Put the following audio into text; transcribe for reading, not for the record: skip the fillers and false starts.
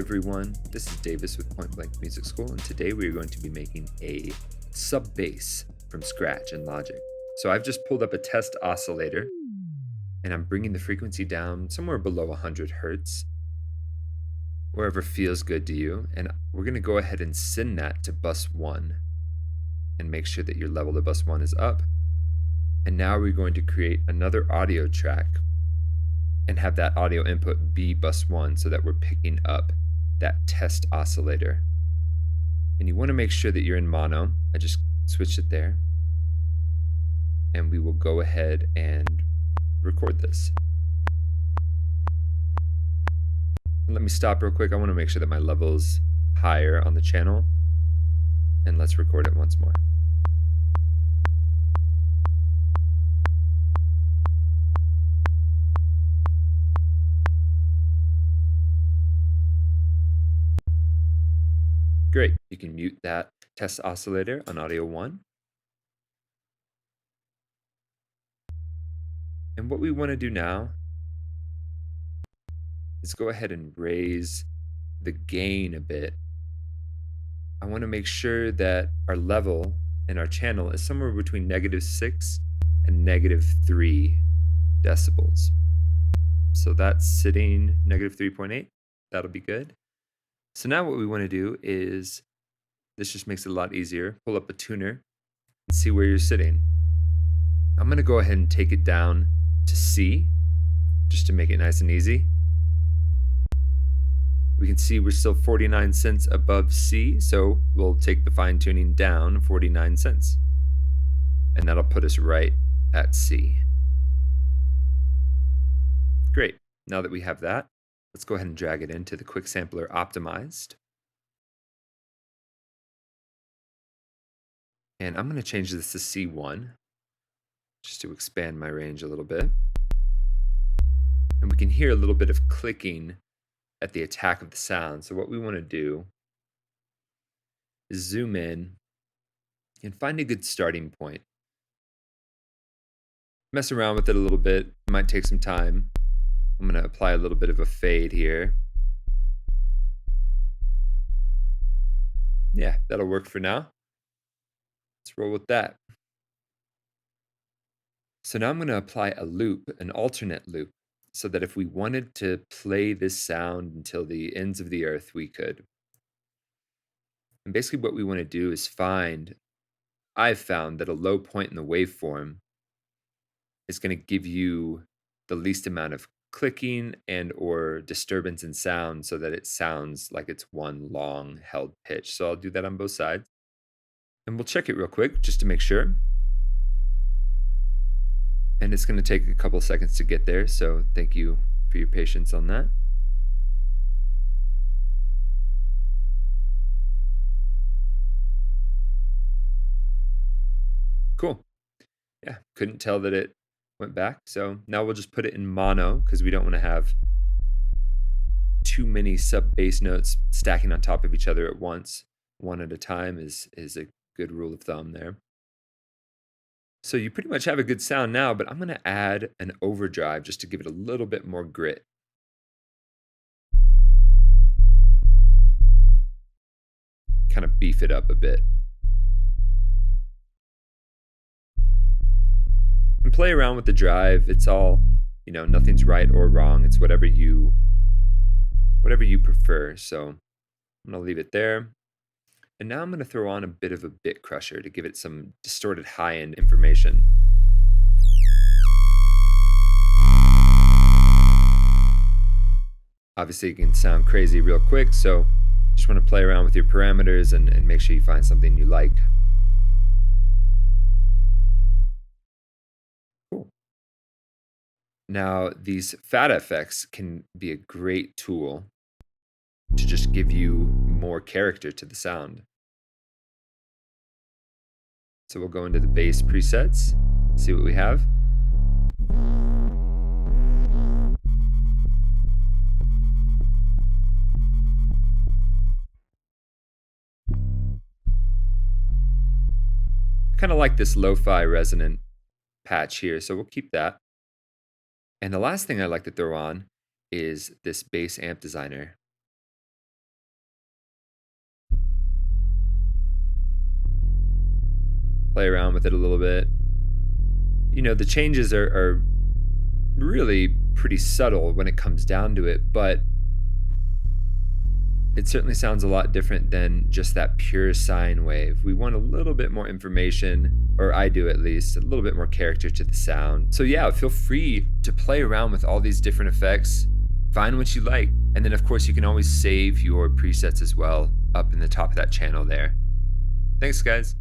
everyone, this is Davis with Point Blank Music School, and today we are going to be making a sub bass from scratch in Logic. So I've just pulled up a test oscillator and I'm bringing the frequency down somewhere below 100 hertz, wherever feels good to you, and we're going to go ahead and send that to bus 1 and make sure that your level to bus 1 is up. And now we're going to create another audio track and have that audio input be bus 1 so that we're picking up that test oscillator. And you want to make sure that you're in mono. I just switched it there. And we will go ahead and record this. And let me stop real quick. I want to make sure that my level's higher on the channel. And let's record it once more. Great, you can mute that test oscillator on audio 1. And what we want to do now is go ahead and raise the gain a bit. I want to make sure that our level in our channel is somewhere between -6 and -3 decibels. So that's sitting -3.8. That'll be good. So now what we want to do is, this just makes it a lot easier, pull up a tuner and see where you're sitting. I'm going to go ahead and take it down to C, just to make it nice and easy. We can see we're still 49 cents above C, so we'll take the fine tuning down 49 cents. And that'll put us right at C. Great, now that we have that, let's go ahead and drag it into the Quick Sampler Optimized. And I'm going to change this to C1, just to expand my range a little bit. And we can hear a little bit of clicking at the attack of the sound. So what we want to do is zoom in and find a good starting point. Mess around with it a little bit. It might take some time. I'm going to apply a little bit of a fade here. Yeah, that'll work for now. Let's roll with that. So now I'm going to apply a loop, an alternate loop, so that if we wanted to play this sound until the ends of the earth, we could. And basically what we want to do is I've found that a low point in the waveform is going to give you the least amount of clicking and or disturbance in sound so that it sounds like it's one long held pitch. So I'll do that on both sides. And we'll check it real quick just to make sure. And it's going to take a couple seconds to get there, so thank you for your patience on that. Cool. Yeah, couldn't tell that it went back. So now we'll just put it in mono because we don't want to have too many sub bass notes stacking on top of each other at once. One at a time is a good rule of thumb there. So you pretty much have a good sound now, but I'm going to add an overdrive just to give it a little bit more grit. Kind of beef it up a bit. And play around with the drive. It's all, nothing's right or wrong. It's whatever you prefer. So I'm going to leave it there. And now I'm going to throw on a bit of a bit crusher to give it some distorted high-end information. Obviously it can sound crazy real quick, so you just want to play around with your parameters and make sure you find something you like. Cool. Now these fat effects can be a great tool to just give you more character to the sound. So we'll go into the bass presets, see what we have. I kind of like this lo-fi resonant patch here, so we'll keep that. And the last thing I like to throw on is this bass amp designer. play around with it a little bit. You know, the changes are really pretty subtle when it comes down to it, but it certainly sounds a lot different than just that pure sine wave. We want a little bit more information, or I do at least, a little bit more character to the sound. So yeah, feel free to play around with all these different effects, find what you like, and then of course you can always save your presets as well up in the top of that channel there. Thanks guys.